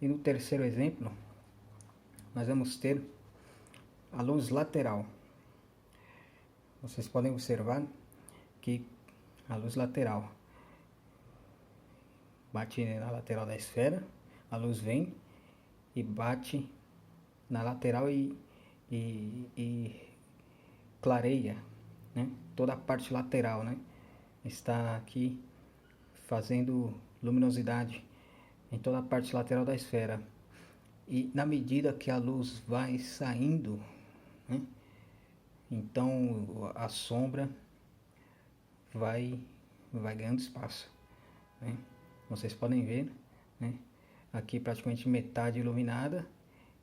E no terceiro exemplo, nós vamos ter a luz lateral. Vocês podem observar que a luz lateral bate na lateral da esfera, a luz vem e bate na lateral e clareia, né? Toda a parte lateral, né? Está aqui fazendo luminosidade em toda a parte lateral da esfera. E na medida que a luz vai saindo, né? Então a sombra vai ganhando espaço, né? Vocês podem ver, né? Aqui praticamente metade iluminada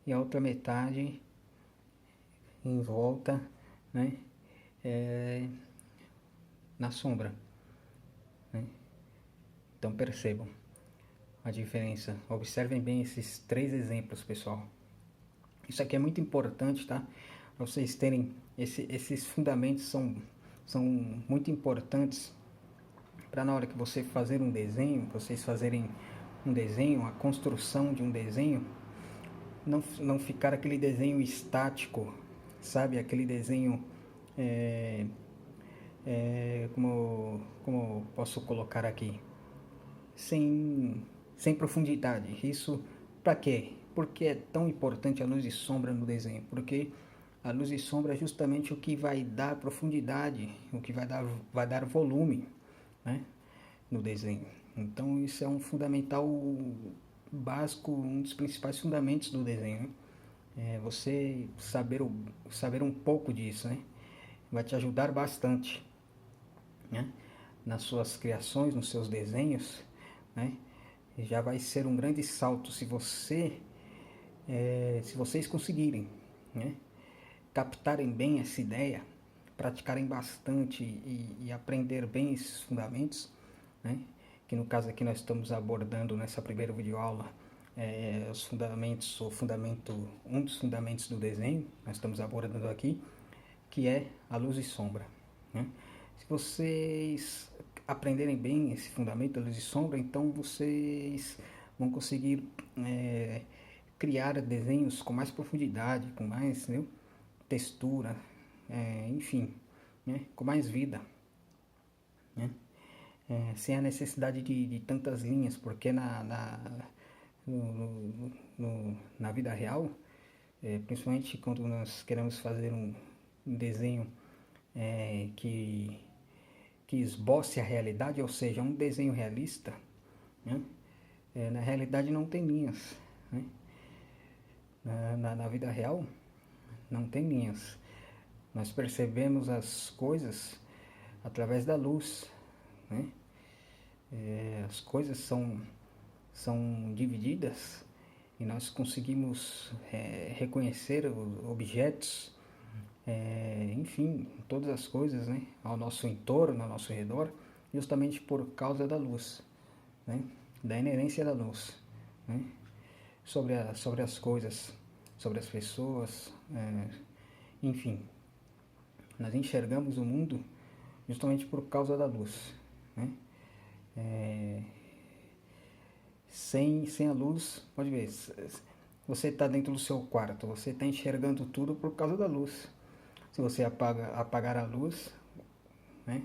e a outra metade em volta, né? Na sombra, né? Então percebam a diferença. Observem bem esses três exemplos, pessoal. Isso aqui é muito importante, tá? Para vocês terem esses fundamentos são muito importantes para na hora que você fazer um desenho, vocês fazerem um desenho, a construção de um desenho, não ficar aquele desenho estático, sabe? Aquele desenho, como posso colocar aqui, sem profundidade. Isso para quê? Porque é tão importante a luz e sombra no desenho? Porque a luz e sombra é justamente o que vai dar profundidade, o que vai dar volume, né, no desenho. Então isso é um fundamental básico, um dos principais fundamentos do desenho. Você saber um pouco disso, né, vai te ajudar bastante, né, nas suas criações, nos seus desenhos, né. Já vai ser um grande salto se vocês conseguirem, né, captarem bem essa ideia, praticarem bastante e aprender bem esses fundamentos, né, que no caso aqui nós estamos abordando nessa primeira videoaula, os fundamentos, um dos fundamentos do desenho, nós estamos abordando aqui, que é a luz e sombra, né? Se vocês aprenderem bem esse fundamento da luz e sombra, então vocês vão conseguir criar desenhos com mais profundidade, com mais, entendeu? Textura, enfim, né? Com mais vida, né? Sem a necessidade de tantas linhas, porque na vida real, principalmente quando nós queremos fazer um desenho que esboce a realidade, ou seja, um desenho realista, né? Na realidade não tem linhas, né? Na vida real não tem linhas. Nós percebemos as coisas através da luz, né? As coisas são divididas e nós conseguimos reconhecer os objetos, enfim, todas as coisas, né, ao nosso entorno, ao nosso redor, justamente por causa da luz, né, da inerência da luz, né, sobre as coisas, sobre as pessoas, enfim, nós enxergamos o mundo justamente por causa da luz, né? Sem a luz, pode ver, você está dentro do seu quarto, você está enxergando tudo por causa da luz. Se você apagar a luz, né,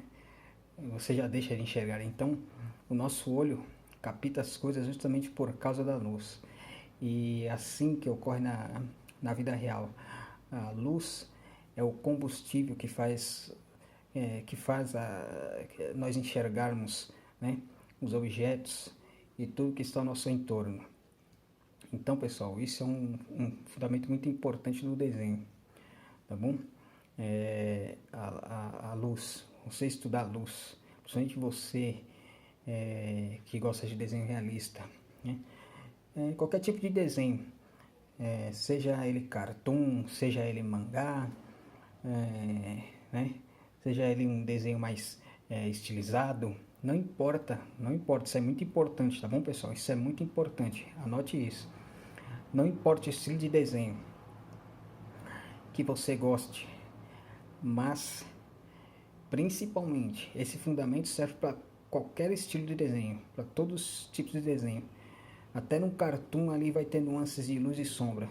você já deixa de enxergar. Então, o nosso olho capta as coisas justamente por causa da luz. E assim que ocorre na vida real. A luz é o combustível que faz nós enxergarmos, né, os objetos e tudo que está ao nosso entorno. Então, pessoal, isso é um fundamento muito importante no desenho, tá bom? A luz, você estudar a luz, principalmente você que gosta de desenho realista, né? Qualquer tipo de desenho, seja ele cartoon, seja ele mangá, né? Seja ele um desenho mais estilizado, não importa, isso é muito importante, tá bom, pessoal? Isso é muito importante, anote isso. Não importa o estilo de desenho que você goste, mas principalmente esse fundamento serve para qualquer estilo de desenho, para todos os tipos de desenho. Até no cartoon ali vai ter nuances de luz e sombra.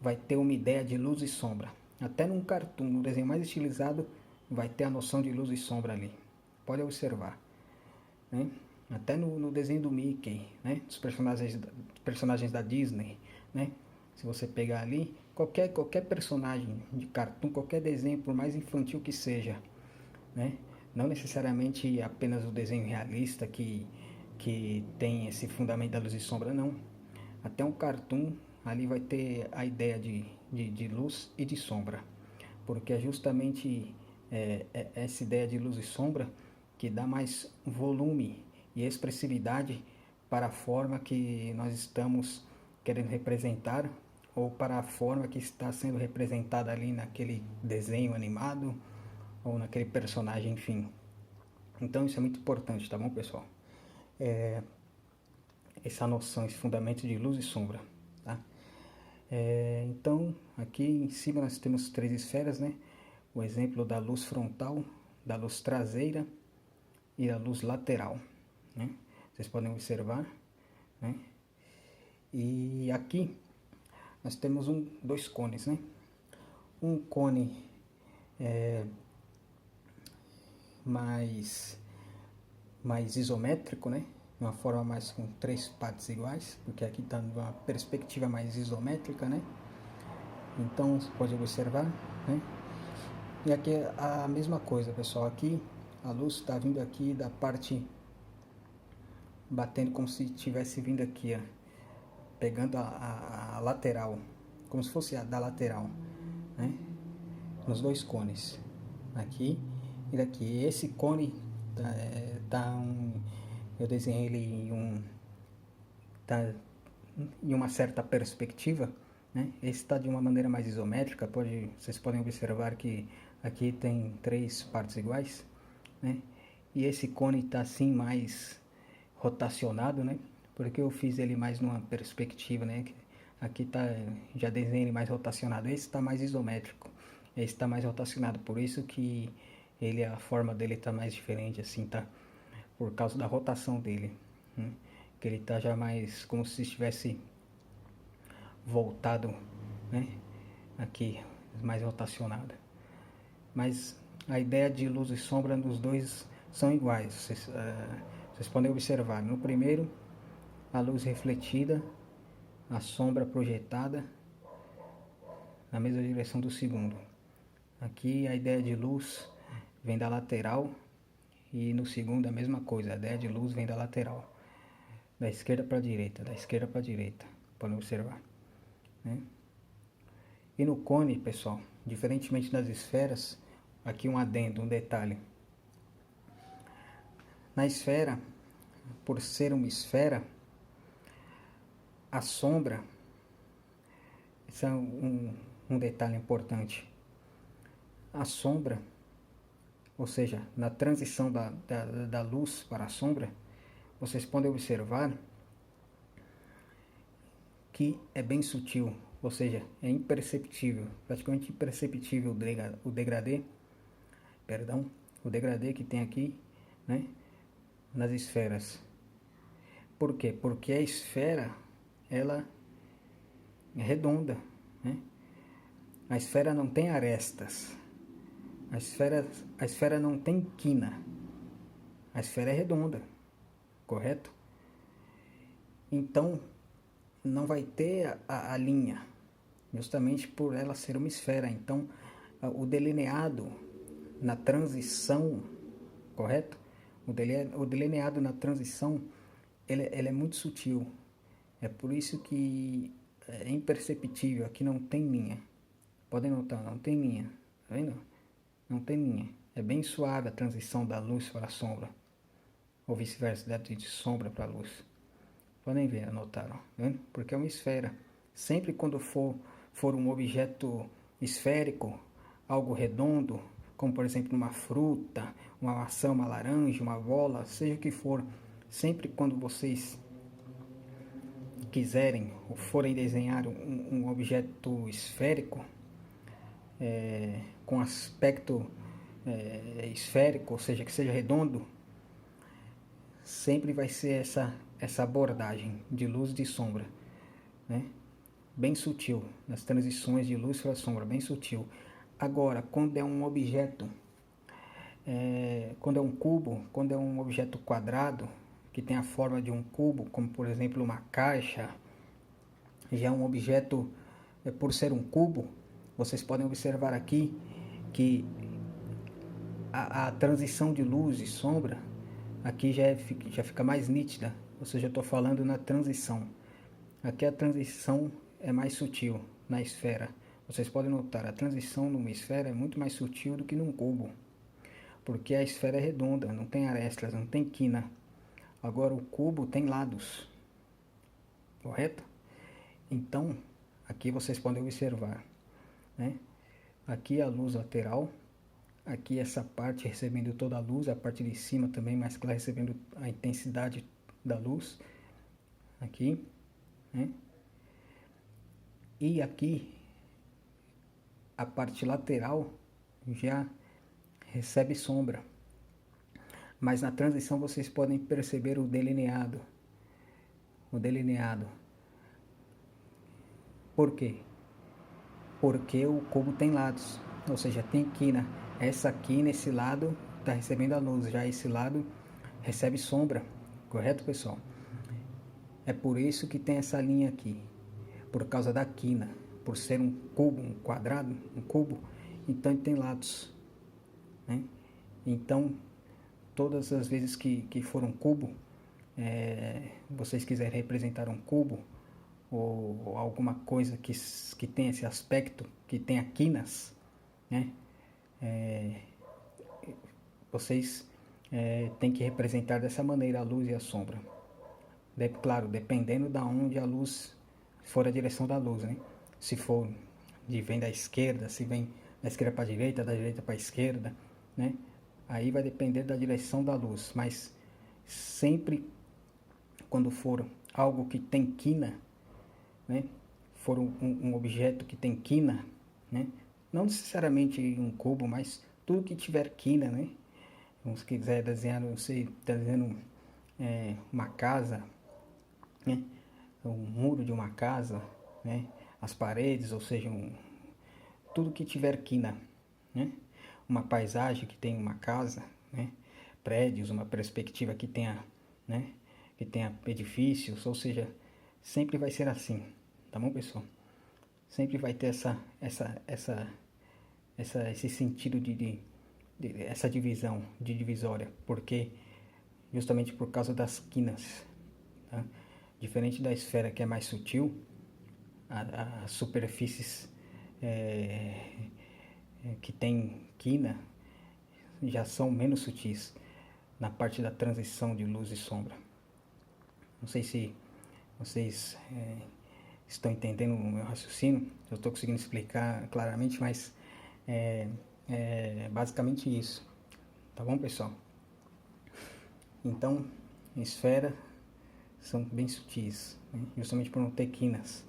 Vai ter uma ideia de luz e sombra. Até num cartoon, no desenho mais estilizado, vai ter a noção de luz e sombra ali. Pode observar, né? Até no desenho do Mickey, né? Dos personagens da Disney, né? Se você pegar ali, qualquer personagem de cartoon, qualquer desenho, por mais infantil que seja, né? Não necessariamente apenas o desenho realista que tem esse fundamento da luz e sombra, não. Até um cartoon ali vai ter a ideia de luz e de sombra, porque é justamente essa ideia de luz e sombra que dá mais volume e expressividade para a forma que nós estamos querendo representar ou para a forma que está sendo representada ali naquele desenho animado ou naquele personagem, enfim. Então isso é muito importante, tá bom, pessoal? Essa noção, esse fundamento de luz e sombra, tá? Então, aqui em cima nós temos 3 esferas, né? O exemplo da luz frontal, da luz traseira e da luz lateral, né? Vocês podem observar, né? E aqui nós temos dois cones, né? Um cone mais isométrico, né? De uma forma mais com 3 partes iguais, porque aqui está numa perspectiva mais isométrica, né? Então você pode observar, né? E aqui é a mesma coisa, pessoal. Aqui a luz está vindo aqui da parte, batendo como se estivesse vindo aqui, ó, pegando a lateral, como se fosse a da lateral, né? Nos dois cones, aqui e daqui. Esse cone eu desenhei ele tá em uma certa perspectiva, né? Esse está de uma maneira mais isométrica. Vocês podem observar que aqui tem 3 partes iguais, né? E esse cone está assim mais rotacionado, né? Porque eu fiz ele mais numa perspectiva, né? Aqui tá, já desenhei ele mais rotacionado. Esse está mais isométrico. Esse está mais rotacionado, por isso que a forma dele está mais diferente, assim, tá? Por causa da rotação dele, né? Que ele tá já mais como se estivesse voltado, né? Aqui, mais rotacionado. Mas a ideia de luz e sombra nos dois são iguais. Vocês podem observar. No primeiro, a luz refletida, a sombra projetada na mesma direção do segundo. Aqui a ideia de luz vem da lateral e no segundo a mesma coisa. A ideia de luz vem da lateral, da esquerda para a direita, da esquerda para a direita. Podem observar, né? E no cone, pessoal, diferentemente das esferas, aqui um adendo, um detalhe. Na esfera, por ser uma esfera, a sombra, esse é um detalhe importante. A sombra, ou seja, na transição da luz para a sombra, vocês podem observar que é bem sutil, ou seja, é imperceptível, praticamente imperceptível o degradê que tem aqui, né, nas esferas. Por quê? Porque a esfera, ela é redonda, né? A esfera não tem arestas, a esfera não tem quina, a esfera é redonda, correto? Então, não vai ter a linha, justamente por ela ser uma esfera. Então, o delineado na transição, correto? O delineado na transição, ele é muito sutil. É por isso que é imperceptível. Aqui não tem linha. Podem notar, não tem linha. Tá vendo? Não tem linha. É bem suave a transição da luz para a sombra. Ou vice-versa, de sombra para a luz. Podem ver, anotaram, tá vendo? Porque é uma esfera. Sempre quando for um objeto esférico, algo redondo, como por exemplo uma fruta, uma maçã, uma laranja, uma bola, seja o que for, sempre quando vocês quiserem ou forem desenhar um objeto esférico, com aspecto esférico, ou seja, que seja redondo, sempre vai ser essa abordagem de luz e de sombra, né? Bem sutil, nas transições de luz para sombra, bem sutil. Agora, quando é um objeto, quando é um cubo, quando é um objeto quadrado, que tem a forma de um cubo, como por exemplo uma caixa, já é um objeto, por ser um cubo, vocês podem observar aqui que a transição de luz e sombra aqui já fica mais nítida, ou seja, eu estou falando na transição. Aqui a transição é mais sutil na esfera. Vocês podem notar, a transição numa esfera é muito mais sutil do que num cubo, porque a esfera é redonda, não tem arestas, não tem quina. Agora o cubo tem lados, correto? Então, aqui vocês podem observar, né? Aqui a luz lateral, aqui essa parte recebendo toda a luz, a parte de cima também mais clara recebendo a intensidade da luz, aqui, né? E aqui a parte lateral já recebe sombra, mas na transição vocês podem perceber o delineado. Por quê? Porque o cubo tem lados, ou seja, tem quina. Essa quina, esse lado está recebendo a luz, já esse lado recebe sombra, correto, pessoal? É por isso que tem essa linha aqui, por causa da quina, por ser um cubo, um quadrado, um cubo, então ele tem lados, né? Então, todas as vezes que for um cubo, vocês quiserem representar um cubo, ou alguma coisa que tenha esse aspecto, que tenha quinas, né? Vocês têm que representar dessa maneira a luz e a sombra. Claro, dependendo da onde a luz for a direção da luz, né? Se for vem da esquerda, se vem da esquerda para a direita, da direita para a esquerda, né? Aí vai depender da direção da luz, mas sempre quando for algo que tem quina, né? For um objeto que tem quina, né? Não necessariamente um cubo, mas tudo que tiver quina, né? Se quiser desenhar, você está desenhando uma casa, né? Um muro de uma casa, né? As paredes, ou seja, tudo que tiver quina, né? Uma paisagem que tem uma casa, né? Prédios, uma perspectiva que tenha, né? Que tenha edifícios, ou seja, sempre vai ser assim, tá bom, pessoal? Sempre vai ter esse sentido essa divisão, de divisória, porque justamente por causa das quinas, tá? Diferente da esfera que é mais sutil, as superfícies que tem quina já são menos sutis na parte da transição de luz e sombra. Não sei se vocês estão entendendo o meu raciocínio, eu estou conseguindo explicar claramente, mas é basicamente isso, tá bom, pessoal? Então, esfera são bem sutis, né? Justamente por não ter quinas.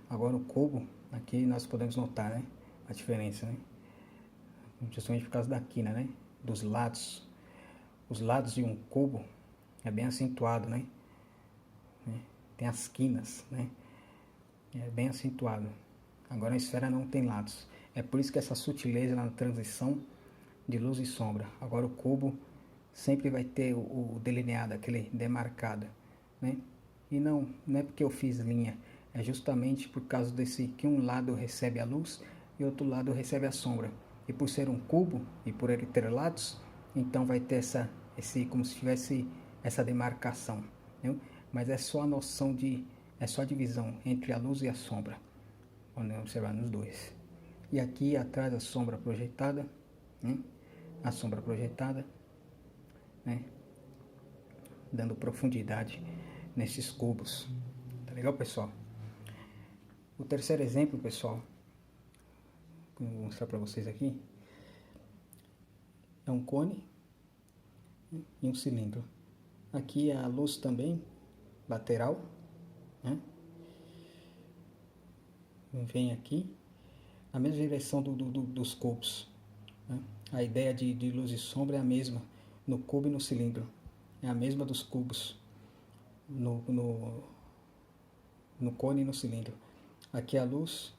Agora o cubo, aqui nós podemos notar, né, a diferença, né? Justamente por causa da quina, né? Dos lados. Os lados de um cubo é bem acentuado, né? Tem as quinas, né? É bem acentuado. Agora a esfera não tem lados. É por isso que essa sutileza na transição de luz e sombra. Agora o cubo sempre vai ter o delineado, aquele demarcado, né? E não é porque eu fiz linha, é justamente por causa desse que um lado recebe a luz e outro lado recebe a sombra. E por ser um cubo e por ele ter lados, então vai ter como se tivesse essa demarcação, né? Mas é só a noção é só a divisão entre a luz e a sombra, podem observar nos dois. E aqui atrás a sombra projetada, né? A sombra projetada, né? Dando profundidade nesses cubos. Tá legal, pessoal? O terceiro exemplo, pessoal, que eu vou mostrar para vocês aqui, é um cone e um cilindro. Aqui a luz também lateral, né? Vem aqui a mesma direção dos cubos, né? A ideia de luz e sombra é a mesma no cubo e no cilindro, é a mesma dos cubos. no cone e no cilindro. Aqui a luz